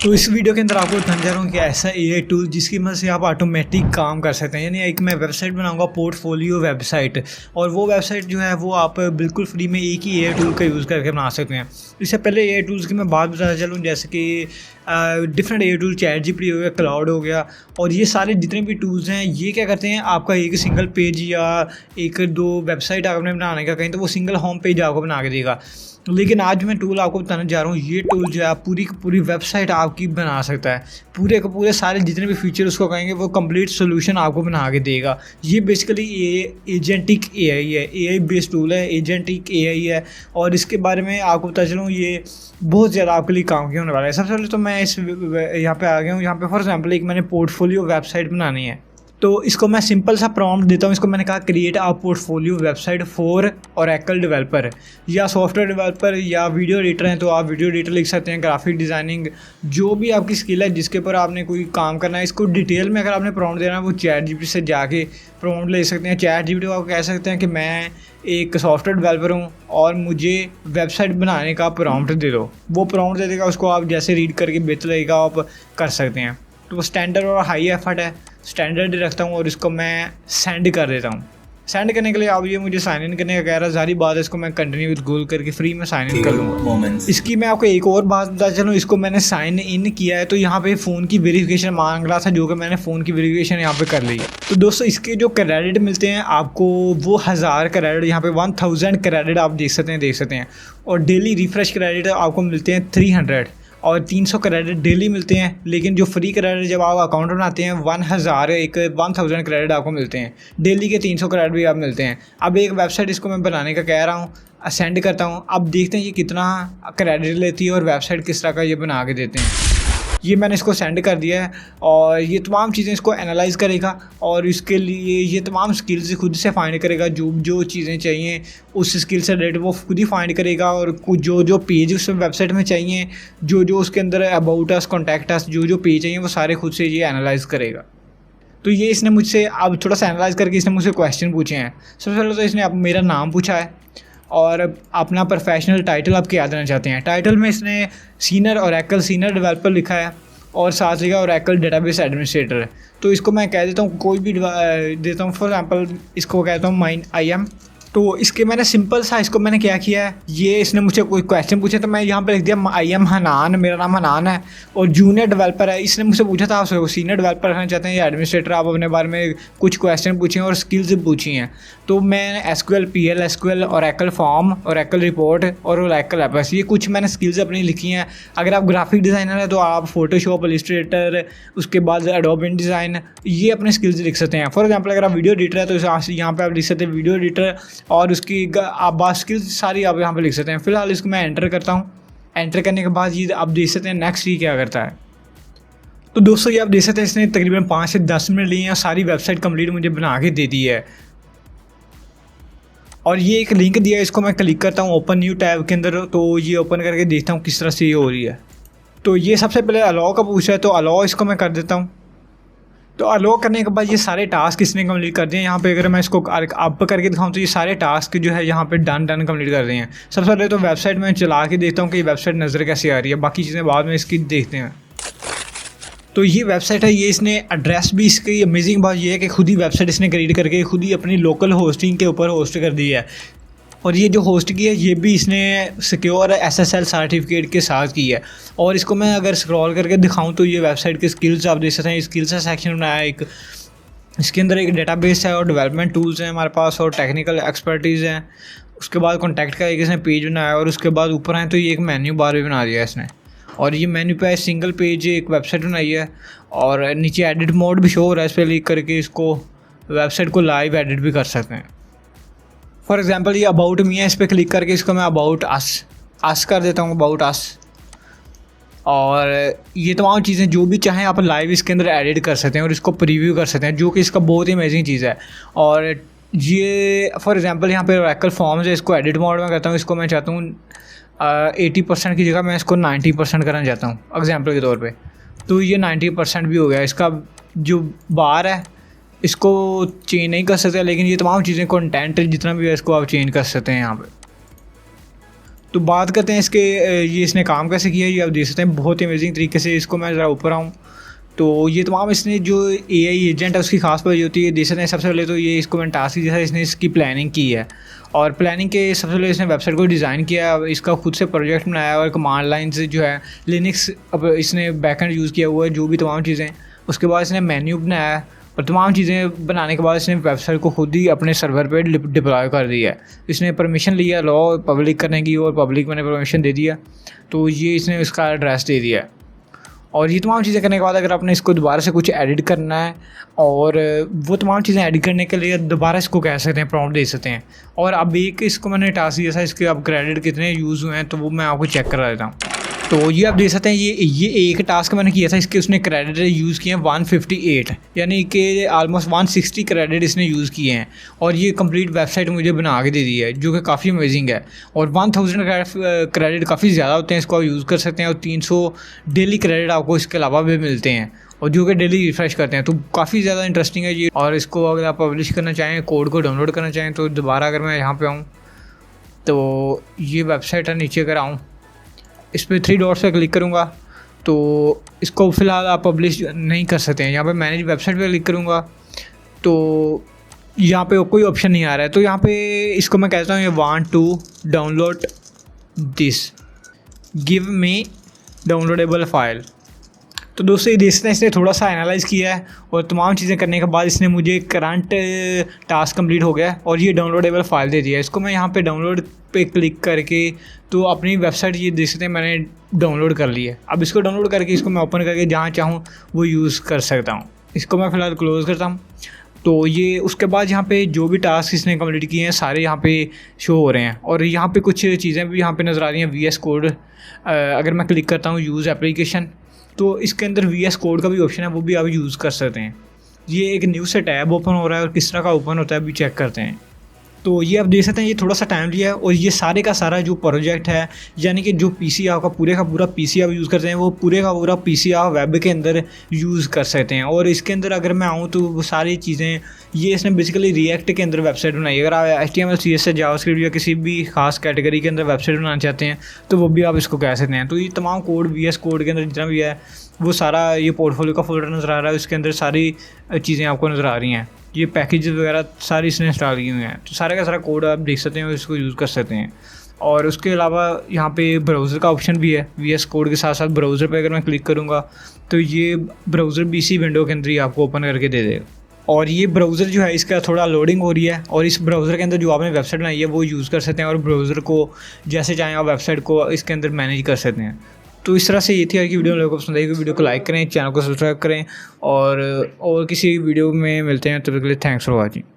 तो इस वीडियो के अंदर आपको बताने जा रहा हूँ कि ऐसा एआई टूल जिसकी मदद से आप ऑटोमेटिक काम कर सकते हैं। यानी एक मैं वेबसाइट बनाऊंगा, पोर्टफोलियो वेबसाइट, और वो वेबसाइट जो है वो आप बिल्कुल फ्री में एक ही एआई टूल का यूज़ करके बना सकते हैं। इससे पहले एआई टूल्स की मैं बात बताना चलूँ, जैसे कि different AI tool, chat GPT हो गया, क्लाउड हो गया, और ये सारे जितने भी टूल्स हैं ये क्या करते हैं, आपका एक सिंगल पेज या एक दो वेबसाइट आपने बनाने का कहीं तो वो सिंगल होम पेज आपको बना के देगा। लेकिन आज मैं टूल आपको बताने जा रहा हूँ, ये टूल जो है पूरी की पूरी वेबसाइट आपकी बना सकता है। पूरे के पूरे सारे जितने भी फीचर उसको कहेंगे वो कंप्लीट सोल्यूशन आपको बना के देगा। ये बेसिकली एजेंटिक एआई है, एआई बेस्ड टूल है, एजेंटिक एआई है। और इसके बारे में आपको बता चलूँ, ये बहुत ज़्यादा आपके लिए काम की होने वाला है। सबसे पहले तो मैं इस यहाँ पे आ गया हूँ। यहाँ पे फॉर एग्जाम्पल एक मैंने पोर्टफोलियो वेबसाइट बनानी है, तो इसको मैं सिंपल सा प्रॉम्प्ट देता हूँ। इसको मैंने कहा create a portfolio website for Oracle developer, या सॉफ्टवेयर डेवलपर या वीडियो एडिटर हैं तो आप वीडियो एडिटर लिख सकते हैं, ग्राफिक डिज़ाइनिंग, जो भी आपकी स्किल है जिसके ऊपर आपने कोई काम करना है। इसको डिटेल में अगर आपने प्रॉम्प्ट देना है वो चैट जीपीटी से जाके प्रॉम्प्ट ले सकते हैं। चैट जीपीटी को आप कह सकते हैं कि मैं एक सॉफ्टवेयर डेवलपर हूँ और मुझे वेबसाइट बनाने का प्रॉम्प्ट दे दो। वो प्रॉम्प्ट दे देगा, उसको आप जैसे रीड करके बेहतर लगेगा आप कर सकते हैं। तो वो स्टैंडर्ड और हाई एफर्ट है, स्टैंडर्ड रखता हूँ और इसको मैं सेंड कर देता हूँ। सेंड करने के लिए अब ये मुझे साइन इन करने का कह रहा है। सारी बात है, इसको मैं कंटिन्यू विद गूगल करके फ्री में साइन इन कर लूँगा। इसकी मैं आपको एक और बात बता चलूँ, इसको मैंने साइन इन किया है तो यहाँ पे फ़ोन की वेरिफिकेशन मांग रहा था, जो कि मैंने फ़ोन की वेरिफिकेशन यहाँ पे कर ली है। तो दोस्तों इसके जो क्रेडिट मिलते हैं आपको, वो 1000 क्रेडिट, यहाँ पे 1000 क्रेडिट आप देख सकते हैं। और डेली रिफ्रेश क्रेडिट आपको मिलते हैं 300 और 300 क्रेडिट डेली मिलते हैं। लेकिन जो फ्री क्रेडिट जब आप अकाउंट बनाते हैं 1000 क्रेडिट आपको मिलते हैं। डेली के 300 क्रेडिट भी आप मिलते हैं। अब एक वेबसाइट इसको मैं बनाने का कह रहा हूँ, सेंड करता हूँ। अब देखते हैं ये कितना क्रेडिट लेती है और वेबसाइट किस तरह का ये बना के देते हैं। ये मैंने इसको सेंड कर दिया है और ये तमाम चीज़ें इसको एनालाइज़ करेगा और इसके लिए ये तमाम स्किल्स खुद से फाइंड करेगा। जो जो चीज़ें चाहिए उस स्किल से रिलेटेड वो खुद ही फाइंड करेगा, और कुछ जो जो पेज उस वेबसाइट में चाहिए, जो जो उसके अंदर अबाउट अस, कॉन्टैक्ट अस, जो जो पेज चाहिए वो सारे खुद से ये एनालाइज़ करेगा। तो ये इसने मुझसे अब थोड़ा सा एनालाइज़ करके इसने मुझसे क्वेश्चन पूछे हैं। सबसे पहले तो इसने अब मेरा नाम पूछा है और अपना प्रोफेशनल टाइटल आप क्या देना चाहते हैं। टाइटल में इसने सीनियर ओरेकल सीनियर डेवलपर लिखा है और साथ लिखा ओरेकल डेटाबेस एडमिनिस्ट्रेटर। तो इसको मैं कह देता हूँ, कोई भी देता हूँ। फॉर एग्जांपल इसको कहता हूँ माइन आई एम। तो इसके मैंने सिंपल सा इसको मैंने क्या किया है, ये इसने मुझे कोई क्वेश्चन पूछे तो मैं यहाँ पे लिख दिया आई एम हनान, मेरा नाम हनान है और जूनियर डेवलपर है। इसने मुझसे पूछा था आप सीनियर डेवलपर रहना चाहते हैं या एडमिनिस्ट्रेटर, आप अपने बारे में कुछ क्वेश्चन पूछे और स्किल्स पूछी हैं। तो मैंने SQL, PL SQL, Oracle form, Oracle report और ओरेकल एप्स, ये कुछ मैंने स्किल्स अपनी लिखी हैं। अगर आप ग्राफिक डिज़ाइनर है तो आप फोटोशॉप, इलस्ट्रेटर, उसके बाद एडोब डिज़ाइन, ये अपने स्किल्स लिख सकते हैं। फॉर एग्जांपल अगर आप वीडियो एडिटर है तो यहाँ पे आप लिख सकते हैं वीडियो एडिटर और उसकी आप बात स्किल्स सारी आप यहाँ पे लिख सकते हैं। फिलहाल इसको मैं एंटर करता हूँ। एंटर करने के बाद ये आप देख सकते हैं नेक्स्ट ये क्या करता है। तो दोस्तों ये आप देख सकते हैं इसने तकरीबन 5 से 10 मिनट लिए हैं, सारी वेबसाइट कंप्लीट मुझे बना के दे दी है। और ये एक लिंक दिया है, इसको मैं क्लिक करता हूँ ओपन न्यू टैब के अंदर, तो ये ओपन करके देखता हूँ किस तरह से ये हो रही है। तो ये सबसे पहले अलाउ का पूछा है, तो अलाउ इसको मैं कर देता हूँ। तो अलाउ करने के बाद ये सारे टास्क इसने कंप्लीट कर दिए। यहाँ पे अगर मैं इसको अप करके दिखाऊँ तो ये सारे टास्क जो है यहाँ पे डन कंप्लीट कर दिए हैं। सबसे पहले तो वेबसाइट में चला के देखता हूँ कि ये वेबसाइट नज़र कैसे आ रही है, बाकी चीज़ें बाद में इसकी देखते हैं। तो ये वेबसाइट है, ये इसने एड्रेस भी, इसकी अमेजिंग बात ये है कि खुद ही वेबसाइट इसने क्रिएट करके खुद ही अपनी लोकल होस्टिंग के ऊपर होस्ट कर दी है। और ये जो होस्ट की है ये भी इसने सिक्योर एसएसएल सर्टिफिकेट के साथ की है। और इसको मैं अगर स्क्रॉल करके दिखाऊं तो ये वेबसाइट के स्किल्स आप देख सकते हैं। स्किल्स का सेक्शन बनाया है एक, इसके अंदर एक डेटाबेस है और डेवलपमेंट टूल्स हैं हमारे पास और टेक्निकल एक्सपर्टीज़ हैं। उसके बाद कॉन्टैक्ट का एक इसने पेज बनाया और उसके बाद ऊपर आए तो ये एक मेन्यू बार भी बना दिया है इसने। और ये मेन्यू पे सिंगल पेज एक वेबसाइट बनाई है और नीचे एडिट मोड भी शो हो रहा है। इस पर क्लिक करके इसको वेबसाइट को लाइव एडिट भी कर सकते हैं। फॉर एग्जांपल ये अबाउट मी है, इस पर क्लिक करके इसको मैं अबाउट अस कर देता हूँ, अबाउट अस। और ये तमाम चीज़ें जो भी चाहें आप लाइव इसके अंदर एडिट कर सकते हैं और इसको प्रीव्यू कर सकते हैं, जो कि इसका बहुत ही अमेजिंग चीज़ है। और ये फॉर एग्जांपल यहाँ पे ओरेकल फॉर्म्स है, इसको एडिट मोड में करता हूँ। इसको मैं चाहता हूँ 80% की जगह मैं इसको 90% करना चाहता हूँ एग्जाम्पल के तौर पर। तो ये 90% भी हो गया। इसका जो बार है इसको चेंज नहीं कर सकते, लेकिन ये तमाम चीज़ें कंटेंट जितना भी है इसको आप चेंज कर सकते हैं यहाँ पे। तो बात करते हैं इसके ये इसने काम कैसे किया है। ये आप देख सकते हैं बहुत ही अमेजिंग तरीके से। इसको मैं ज़रा ऊपर आऊँ तो ये तमाम इसने जो एआई एजेंट है उसकी खास बात ये होती है, देख सकते हैं सबसे पहले तो ये इसको मैंने टास्क जैसा इसने इसकी प्लानिंग की है और प्लानिंग के सबसे पहले इसने वेबसाइट को डिज़ाइन किया, इसका खुद से प्रोजेक्ट बनाया और कमांड लाइन से जो है लिनक्स अब इसने बैकएंड यूज़ किया हुआ है, जो भी तमाम चीज़ें। उसके बाद इसने मेन्यू बनाया और तमाम चीज़ें बनाने के बाद इसने वेबसाइट को खुद ही अपने सर्वर पे डिप्लॉय कर दिया है। इसने परमिशन लिया लॉ पब्लिक करने की और पब्लिक मैंने परमिशन दे दिया, तो ये इसने इसका एड्रेस दे दिया है। और ये तमाम चीज़ें करने के बाद अगर आपने इसको दोबारा से कुछ एडिट करना है और वो तमाम चीज़ें एडिट करने के लिए दोबारा इसको कह सकते हैं, प्रॉम्प्ट दे सकते हैं। और अब एक इसको मैंने टास्क दिया था, इसके अब क्रेडिट कितने यूज़ हुए हैं तो वो मैं आपको चेक करा देता हूँ। तो ये आप देख सकते हैं ये एक टास्क मैंने किया था, इसके उसने क्रेडिट यूज़ किए हैं 158, यानी कि ऑलमोस्ट 160 क्रेडिट इसने यूज़ किए हैं और ये कंप्लीट वेबसाइट मुझे बना के दे दी है, जो कि काफ़ी अमेजिंग है। और 1000 क्रेडिट काफ़ी ज़्यादा होते हैं, इसको आप यूज़ कर सकते हैं। और 300 डेली क्रेडिट आपको इसके अलावा भी मिलते हैं और जो कि डेली रिफ्रेश करते हैं, तो काफ़ी ज़्यादा इंटरेस्टिंग है ये। और इसको अगर आप पब्लिश करना चाहें, कोड को डाउनलोड करना चाहें, तो दोबारा अगर मैं यहाँ पे आऊँ तो ये वेबसाइट है, नीचे अगर आऊँ इस पर 3 डॉट्स पे क्लिक करूँगा तो इसको फ़िलहाल आप पब्लिश नहीं कर सकते हैं। यहाँ पे मैनेज वेबसाइट पे क्लिक करूँगा तो यहाँ पे कोई ऑप्शन नहीं आ रहा है। तो यहाँ पे इसको मैं कहता हूँ ये want to download this, give me downloadable file. तो दोस्तों ये देखते हैं इसने थोड़ा सा एनालाइज़ किया है और तमाम चीज़ें करने के बाद इसने मुझे करंट टास्क कंप्लीट हो गया है और ये डाउनलोडेबल फाइल दे दिया है। इसको मैं यहाँ पे डाउनलोड पे क्लिक करके तो अपनी वेबसाइट ये देख सकते हैं मैंने डाउनलोड कर ली है। अब इसको डाउनलोड करके इसको मैं ओपन करके जहाँ चाहूँ वो यूज़ कर सकता हूँ। इसको मैं फ़िलहाल क्लोज़ करता हूँ। तो ये उसके बाद यहाँ पे जो भी टास्क इसने कंप्लीट किए हैं सारे यहाँ पे शो हो रहे हैं और यहाँ पे कुछ चीज़ें भी यहाँ पे नज़र आ रही हैं। VS कोड अगर मैं क्लिक करता हूँ यूज़ एप्लीकेशन, तो इसके अंदर VS कोड का भी ऑप्शन है, वो भी आप यूज़ कर सकते हैं। ये एक न्यू से टैब ओपन हो रहा है और किस तरह का ओपन होता है अभी चेक करते हैं। तो ये आप देख सकते हैं ये थोड़ा सा टाइम लिया है और ये सारे का सारा जो प्रोजेक्ट है, यानी कि जो PC आपका पूरे का पूरा PC आप यूज़ करते हैं, वो पूरे का पूरा PC आप वेब के अंदर यूज़ कर सकते हैं। और इसके अंदर अगर मैं आऊँ तो वो सारी चीज़ें ये इसने बेसिकली रिएक्ट के अंदर वेबसाइट बनाई है। अगर आप HTML CSS जावास्क्रिप्ट या किसी भी खास कैटेगरी के अंदर वेबसाइट बनाना चाहते हैं तो वो भी आप इसको कह सकते हैं। तो ये तमाम कोड VS कोड के अंदर जितना भी है वो सारा ये पोर्टफोलियो का फोल्डर नज़र आ रहा है, उसके अंदर सारी चीज़ें आपको नज़र आ रही हैं। ये पैकेज वगैरह सारी इसने इंस्टॉल की हुई हैं, तो सारे का सारा कोड आप देख सकते हैं और इसको यूज़ कर सकते हैं। और उसके अलावा यहाँ पे ब्राउज़र का ऑप्शन भी है। VS कोड के साथ साथ ब्राउज़र पे अगर मैं क्लिक करूँगा तो ये ब्राउज़र भी इसी विंडो के अंदर ही आपको ओपन करके दे देगा। और ये ब्राउज़र जो है इसका थोड़ा लोडिंग हो रही है और इस ब्राउज़र के अंदर जो आपने वेबसाइट बनाई है वो यूज़ कर सकते हैं और ब्राउज़र को जैसे चाहें आप वेबसाइट को इसके अंदर मैनेज कर सकते हैं। तो इस तरह से ये थी आज की वीडियो। लोगों को पसंद आई वीडियो को लाइक करें, चैनल को सब्सक्राइब करें और किसी वीडियो में मिलते हैं। तो थैंक्स फॉर वॉचिंग।